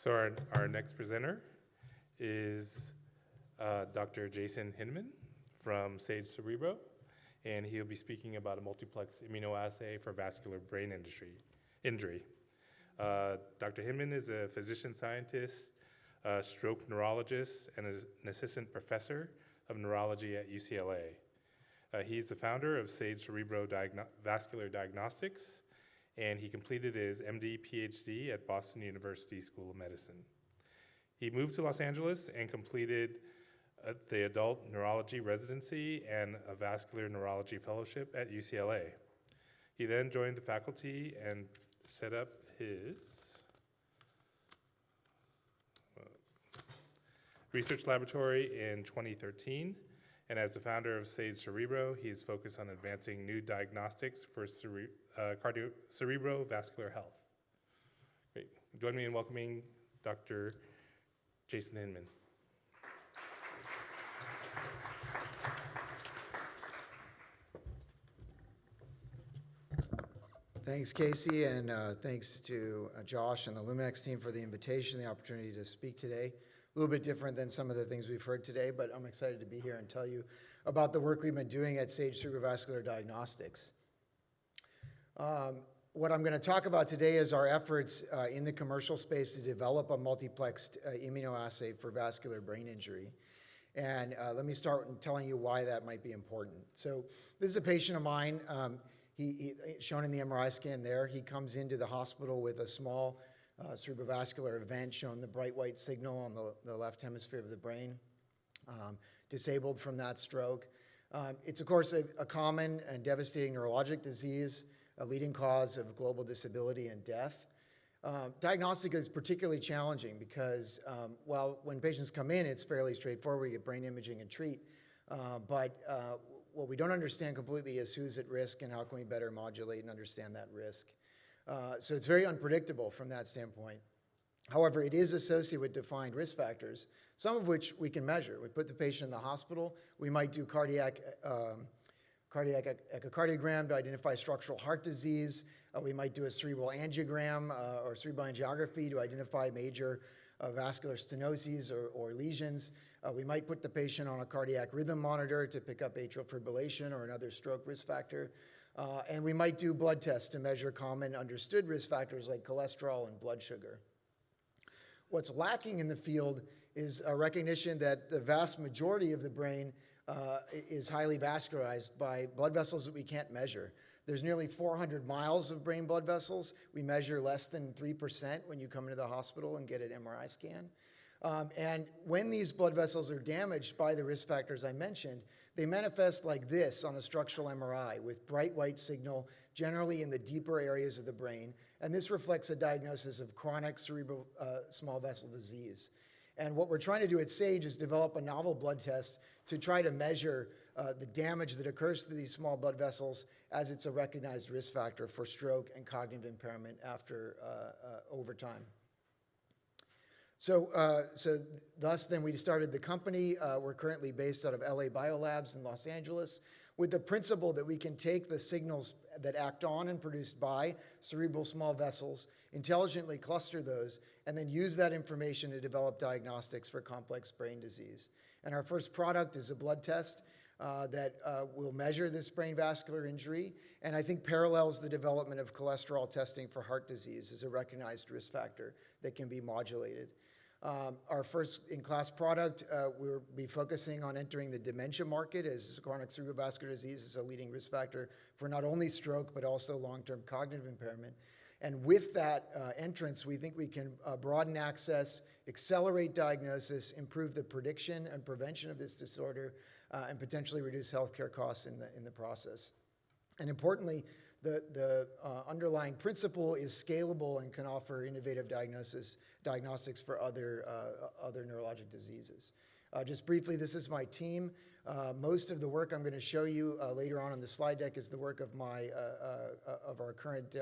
So our next presenter is Dr. Jason Hinman from Cerebro, and he'll be speaking about a multiplex immunoassay for vascular brain injury. Dr. Hinman is a physician scientist, stroke neurologist, and is an assistant professor of neurology at UCLA. He's the founder of Cerebro Vascular Diagnostics, and he completed his MD PhD at Boston University School of Medicine. He moved to Los Angeles and completed the adult neurology residency and a vascular neurology fellowship at UCLA. He then joined the faculty and set up his research laboratory in 2013. And as the founder of Cerebro, he is focused on advancing new diagnostics for cerebrovascular health. Great. Join me in welcoming Dr. Jason Hinman. Thanks, Casey, and thanks to Josh and the Luminex team for the invitation, the opportunity to speak today. A little bit different than some of the things we've heard today, but I'm excited to be here and tell you about the work we've been doing at Cerebrovascular Diagnostics. What I'm going to talk about today is our efforts in the commercial space to develop a multiplexed immunoassay for vascular brain injury. And let me start with telling you why that might be important. So this is a patient of mine, he shown in the MRI scan there. He comes into the hospital with a small cerebrovascular event, showing the bright white signal on the left hemisphere of the brain, disabled from that stroke. It's, of course, a common and devastating neurologic disease, a leading cause of global disability and death. Diagnostic is particularly challenging because, while when patients come in, it's fairly straightforward. You get brain imaging and treat. But what we don't understand completely is who's at risk and how can we better modulate and understand that risk. So it's very unpredictable from that standpoint. However, it is associated with defined risk factors, some of which we can measure. We put the patient in the hospital. We might do cardiac echocardiogram to identify structural heart disease. We might do a cerebral angiogram or cerebral angiography to identify major vascular stenoses or lesions. We might put the patient on a cardiac rhythm monitor to pick up atrial fibrillation or another stroke risk factor. And we might do blood tests to measure common understood risk factors like cholesterol and blood sugar. What's lacking in the field is a recognition that the vast majority of the brain is highly vascularized by blood vessels that we can't measure. There's nearly 400 miles of brain blood vessels. We measure less than 3% when you come into the hospital and get an MRI scan. And when these blood vessels are damaged by the risk factors I mentioned, they manifest like this on a structural MRI with bright white signal, generally in the deeper areas of the brain. And this reflects a diagnosis of chronic cerebral small vessel disease. And what we're trying to do at Sage is develop a novel blood test to try to measure the damage that occurs to these small blood vessels as it's a recognized risk factor for stroke and cognitive impairment over time. So thus then we started the company. We're currently based out of LA Biolabs in Los Angeles with the principle that we can take the signals that act on and produced by cerebral small vessels, intelligently cluster those, and then use that information to develop diagnostics for complex brain disease. And our first product is a blood test that will measure this brain vascular injury, and I think parallels the development of cholesterol testing for heart disease as a recognized risk factor that can be modulated. Our first in-class product, we'll be focusing on entering the dementia market, as chronic cerebrovascular disease is a leading risk factor for not only stroke, but also long-term cognitive impairment. And with that entrance, we think we can broaden access, accelerate diagnosis, improve the prediction and prevention of this disorder, and potentially reduce healthcare costs in the process. And importantly, the underlying principle is scalable and can offer innovative diagnostics for other neurologic diseases. Just briefly, this is my team. Most of the work I'm going to show you later on the slide deck is the work of our current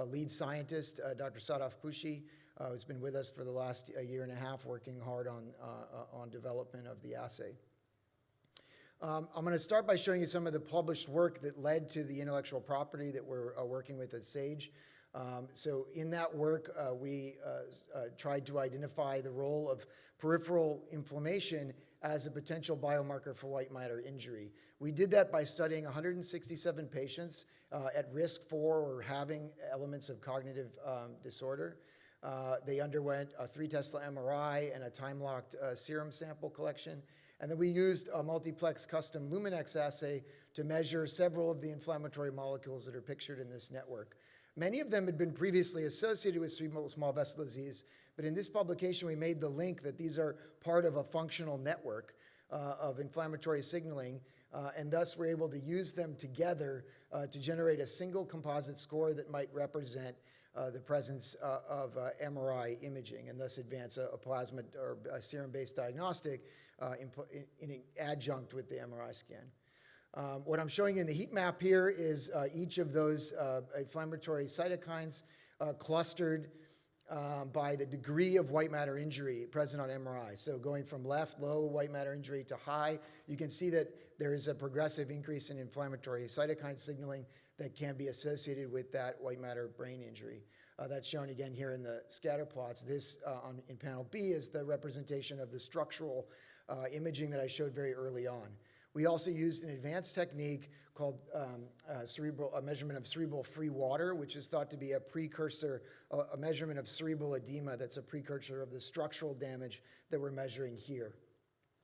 lead scientist, Dr. Sadaf Pushi, who's been with us for the last year and a half, working hard on development of the assay. I'm going to start by showing you some of the published work that led to the intellectual property that we're working with at Sage. So in that work, we tried to identify the role of peripheral inflammation as a potential biomarker for white matter injury. We did that by studying 167 patients at risk for or having elements of cognitive disorder. They underwent a 3-Tesla MRI and a time-locked serum sample collection. And then we used a multiplex custom Luminex assay to measure several of the inflammatory molecules that are pictured in this network. Many of them had been previously associated with cerebral small vessel disease, but in this publication we made the link that these are part of a functional network of inflammatory signaling, and thus we're able to use them together to generate a single composite score that might represent the presence of MRI imaging, and thus advance a plasma or a serum-based diagnostic in adjunct with the MRI scan. What I'm showing you in the heat map here is each of those inflammatory cytokines clustered by the degree of white matter injury present on MRI. So going from left, low white matter injury, to high, you can see that there is a progressive increase in inflammatory cytokine signaling that can be associated with that white matter brain injury. That's shown again here in the scatter plots. This in panel B is the representation of the structural imaging that I showed very early on. We also used an advanced technique called a measurement of cerebral free water, which is thought to be a precursor, a measurement of cerebral edema that's a precursor of the structural damage that we're measuring here.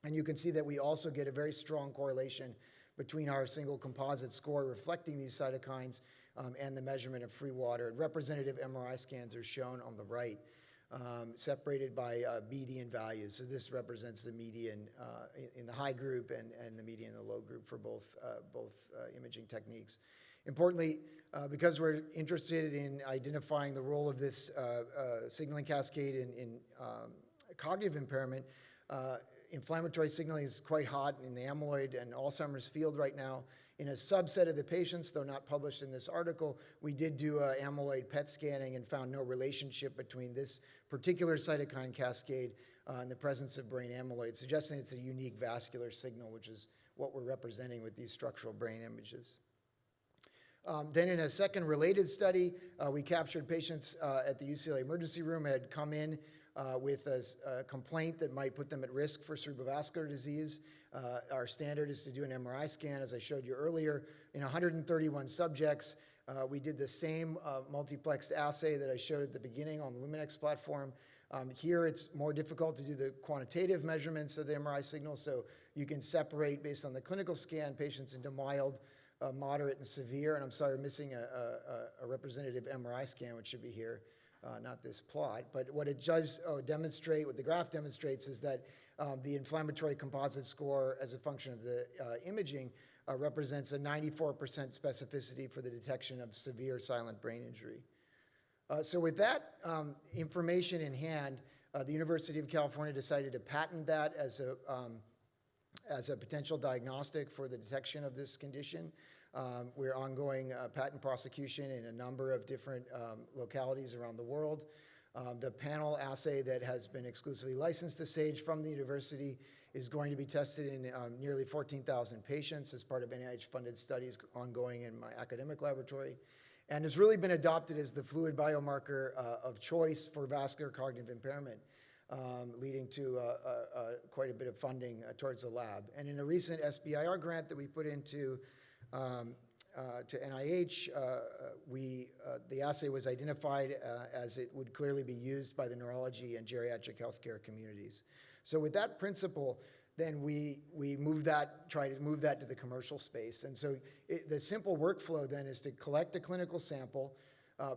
And you can see that we also get a very strong correlation between our single composite score reflecting these cytokines and the measurement of free water. And representative MRI scans are shown on the right, separated by median values. So this represents the median in the high group and the median in the low group for both imaging techniques. Importantly, because we're interested in identifying the role of this signaling cascade in cognitive impairment, inflammatory signaling is quite hot in the amyloid and Alzheimer's field right now. In a subset of the patients, though not published in this article, we did do amyloid PET scanning and found no relationship between this particular cytokine cascade and the presence of brain amyloid, suggesting it's a unique vascular signal, which is what we're representing with these structural brain images. Then in a second related study, we captured patients at the UCLA emergency room who had come in with a complaint that might put them at risk for cerebrovascular disease. Our standard is to do an MRI scan, as I showed you earlier. In 131 subjects, we did the same multiplexed assay that I showed at the beginning on the Luminex platform. Here, it's more difficult to do the quantitative measurements of the MRI signal, so you can separate, based on the clinical scan, patients into mild, moderate, and severe. And I'm sorry, we're missing a representative MRI scan, which should be here. Not this plot, but what it does demonstrate, what the graph demonstrates, is that the inflammatory composite score as a function of the imaging represents a 94% specificity for the detection of severe silent brain injury. So with that information in hand, the University of California decided to patent that as a potential diagnostic for the detection of this condition. We're ongoing patent prosecution in a number of different localities around the world. The panel assay that has been exclusively licensed to Sage from the university is going to be tested in nearly 14,000 patients as part of NIH-funded studies ongoing in my academic laboratory, and has really been adopted as the fluid biomarker of choice for vascular cognitive impairment, leading to quite a bit of funding towards the lab. And in a recent SBIR grant that we put into to NIH, the assay was identified as it would clearly be used by the neurology and geriatric healthcare communities. So with that principle, then we try to move that to the commercial space. And so the simple workflow then is to collect a clinical sample,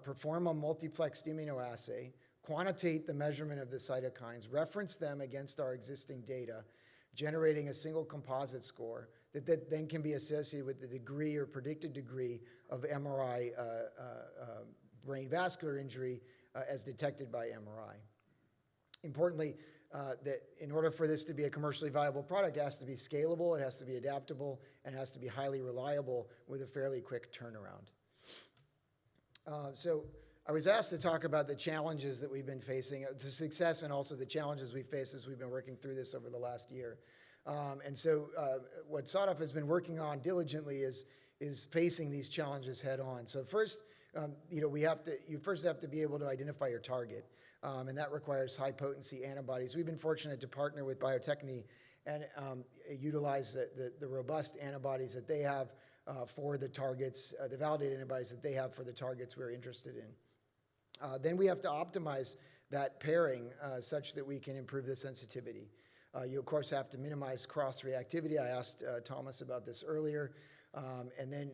perform a multiplexed immunoassay, quantitate the measurement of the cytokines, reference them against our existing data, generating a single composite score that then can be associated with the degree or predicted degree of MRI brain vascular injury as detected by MRI. Importantly, that in order for this to be a commercially viable product, it has to be scalable, it has to be adaptable, and it has to be highly reliable with a fairly quick turnaround. So I was asked to talk about the challenges that we've been facing, the success and also the challenges we face as we've been working through this over the last year. And so what SOTF has been working on diligently is facing these challenges head on. So first, you first have to be able to identify your target, and that requires high potency antibodies. We've been fortunate to partner with Biotechne and utilize the robust antibodies that they have for the targets, the validated antibodies that they have for the targets we're interested in. Then we have to optimize that pairing such that we can improve the sensitivity. You, of course, have to minimize cross-reactivity. I asked Thomas about this earlier. And then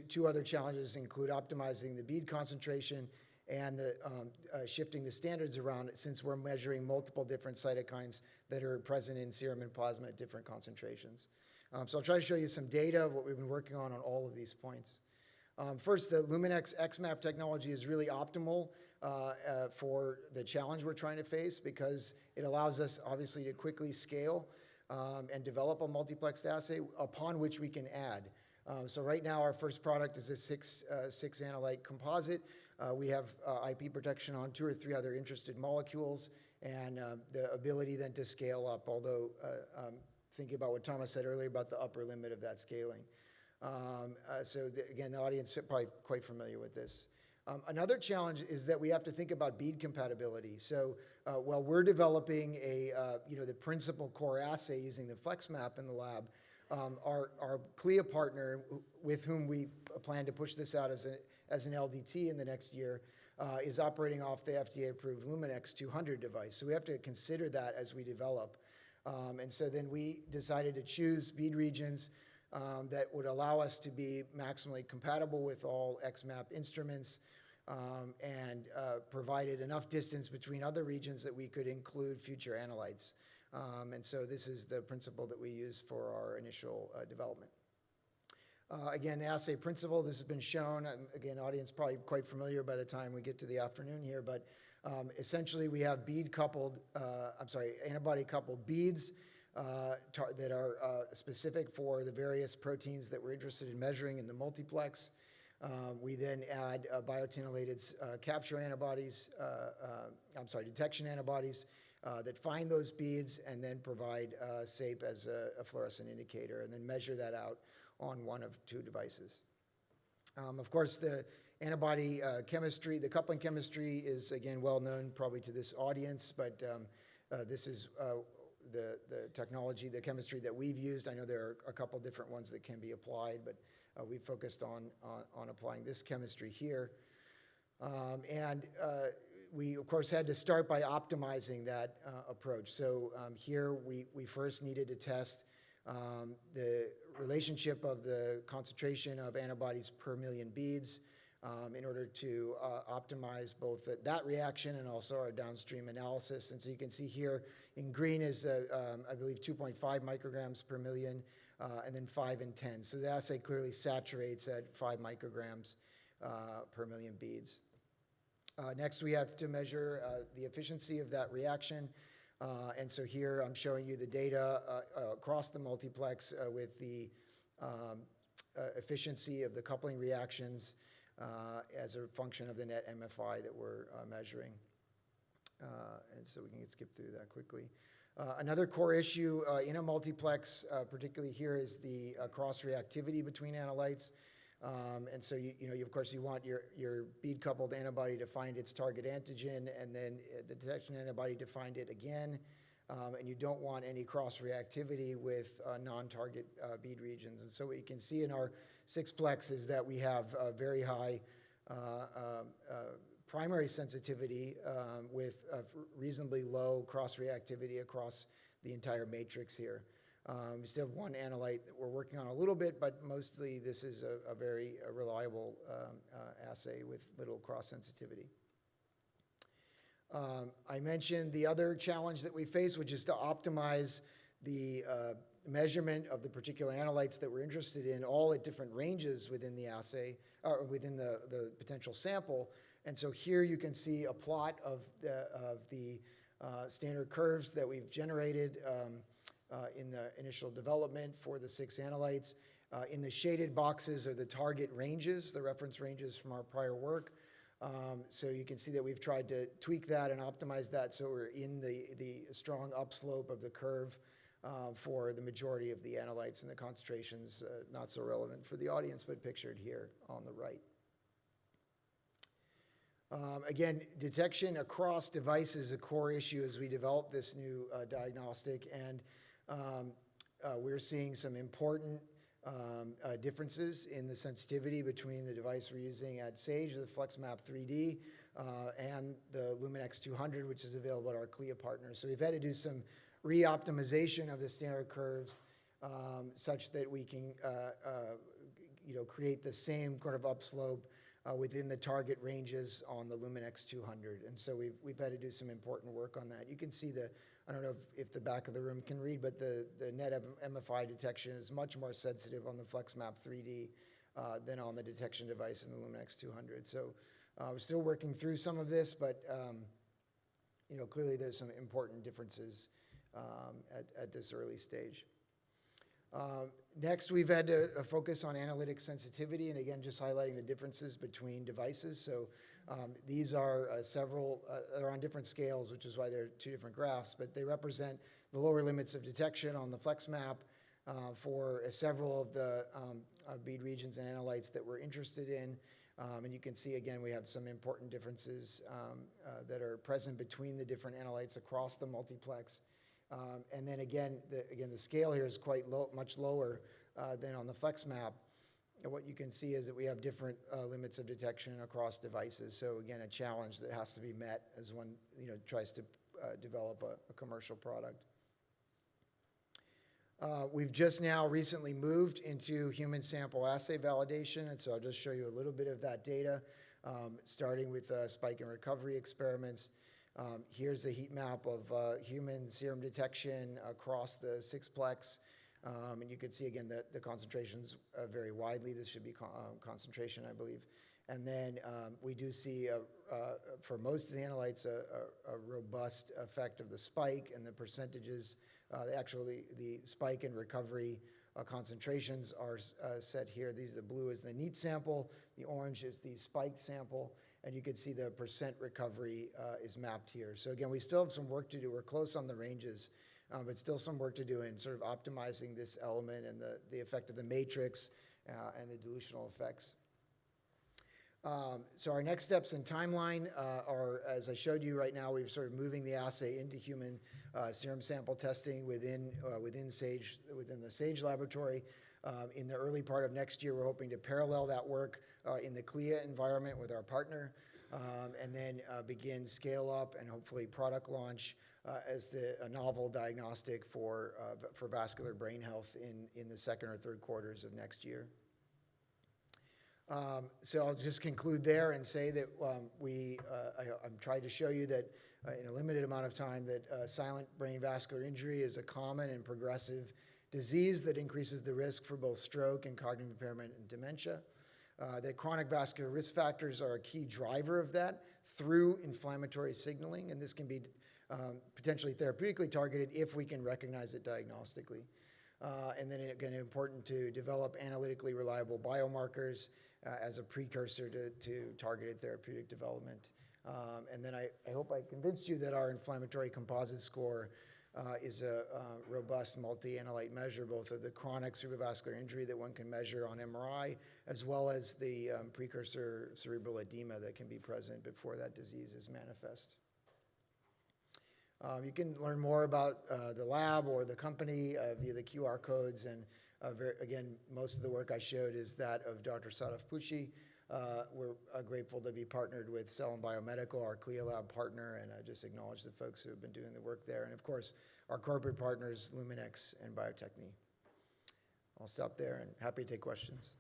two other challenges include optimizing the bead concentration and shifting the standards around since we're measuring multiple different cytokines that are present in serum and plasma at different concentrations. So I'll try to show you some data of what we've been working on all of these points. First, the Luminex xMAP technology is really optimal for the challenge we're trying to face because it allows us, obviously, to quickly scale and develop a multiplexed assay upon which we can add. So right now, our first product is a six analyte composite. We have IP protection on 2 or 3 other interested molecules and the ability then to scale up, although thinking about what Thomas said earlier about the upper limit of that scaling. Again, the audience is probably quite familiar with this. Another challenge is that we have to think about bead compatibility. So while we're developing the principal core assay using the FlexMap in the lab, our CLIA partner, with whom we plan to push this out as an LDT in the next year, is operating off the FDA-approved Luminex 200 device. So we have to consider that as we develop. And so then we decided to choose bead regions that would allow us to be maximally compatible with all xMAP instruments and provided enough distance between other regions that we could include future analytes. And so this is the principle that we use for our initial development. Again, the assay principle, this has been shown. Again, audience probably quite familiar by the time we get to the afternoon here, but essentially we have antibody-coupled beads that are specific for the various proteins that we're interested in measuring in the multiplex. We then add biotinylated capture antibodies, detection antibodies that find those beads and then provide SAPE as a fluorescent indicator and then measure that out on one of 2 devices. Of course, the antibody chemistry, the coupling chemistry is, again, well known probably to this audience, but this is the technology, the chemistry that we've used. I know there are a couple different ones that can be applied, but we focused on applying this chemistry here. We, of course, had to start by optimizing that approach. So here we first needed to test the relationship of the concentration of antibodies per million beads in order to optimize both that reaction and also our downstream analysis. And so you can see here in green is, I believe, 2.5 micrograms per million, and then 5 and 10. So the assay clearly saturates at 5 micrograms per million beads. Next, we have to measure the efficiency of that reaction. And so here I'm showing you the data across the multiplex with the efficiency of the coupling reactions as a function of the net MFI that we're measuring. And so we can skip through that quickly. Another core issue in a multiplex, particularly here, is the cross-reactivity between analytes. And so, of course, you want your bead-coupled antibody to find its target antigen, and then the detection antibody to find it again. And you don't want any cross-reactivity with non-target bead regions. And so what you can see in our 6-plex is that we have very high primary sensitivity with reasonably low cross-reactivity across the entire matrix here. We still have one analyte that we're working on a little bit, but mostly this is a very reliable assay with little cross-sensitivity. I mentioned the other challenge that we face, which is to optimize the measurement of the particular analytes that we're interested in, all at different ranges within the assay, or within the potential sample. And so here you can see a plot of the standard curves that we've generated in the initial development for the 6 analytes. In the shaded boxes are the target ranges, the reference ranges from our prior work. So you can see that we've tried to tweak that and optimize that so we're in the strong upslope of the curve for the majority of the analytes, and the concentrations not so relevant for the audience, but pictured here on the right. Again, detection across devices is a core issue as we develop this new diagnostic, and we're seeing some important differences in the sensitivity between the device we're using at Sage, the FlexMap 3D, and the Luminex 200, which is available at our CLIA partners. So we've had to do some re-optimization of the standard curves such that we can create the same kind of upslope within the target ranges on the Luminex 200. And so we've had to do some important work on that. You can see I don't know if the back of the room can read, but the net MFI detection is much more sensitive on the FlexMap 3D than on the detection device in the Luminex 200. So we're still working through some of this, but clearly there's some important differences at this early stage. Next, we've had to focus on analytic sensitivity, and again, just highlighting the differences between devices. So these are they're on different scales, which is why they're two different graphs, but they represent the lower limits of detection on the FlexMap for several of the bead regions and analytes that we're interested in. And you can see, again, we have some important differences that are present between the different analytes across the multiplex. And then again, the scale here is quite low, much lower than on the FlexMap. And what you can see is that we have different limits of detection across devices. So again, a challenge that has to be met as one tries to develop a commercial product. We've just now recently moved into human sample assay validation, and so I'll just show you a little bit of that data, starting with spike and recovery experiments. Here's a heat map of human serum detection across the 6-plex. And you can see, again, the concentrations vary widely. This should be concentration, I believe. And then we do see, for most of the analytes, a robust effect of the spike, and the percentages, the spike and recovery concentrations are set here. The blue is the neat sample, the orange is the spiked sample, and you can see the percent recovery is mapped here. So again, we still have some work to do. We're close on the ranges, but still some work to do in sort of optimizing this element and the effect of the matrix and the dilutional effects. So our next steps in timeline are, as I showed you right now, we're sort of moving the assay into human serum sample testing within Sage, within the Sage laboratory. In the early part of next year, we're hoping to parallel that work in the CLIA environment with our partner, and then begin scale up and hopefully product launch as a novel diagnostic for vascular brain health in the second or third quarters of next year. So I'll just conclude there and say that I'm trying to show you that in a limited amount of time that silent brain vascular injury is a common and progressive disease that increases the risk for both stroke and cognitive impairment and dementia. That chronic vascular risk factors are a key driver of that through inflammatory signaling, and this can be potentially therapeutically targeted if we can recognize it diagnostically. And then again, important to develop analytically reliable biomarkers as a precursor to targeted therapeutic development. And then I hope I convinced you that our inflammatory composite score is a robust multi-analyte measure, both of the chronic cerebrovascular injury that one can measure on MRI, as well as the precursor cerebral edema that can be present before that disease is manifest. You can learn more about the lab or the company via the QR codes, and again, most of the work I showed is that of Dr. Sadaf Pucci. We're grateful to be partnered with Cell and Biomedical, our CLIA lab partner, and I just acknowledge the folks who have been doing the work there. And of course, our corporate partners, Luminex and Biotechne. I'll stop there and happy to take questions.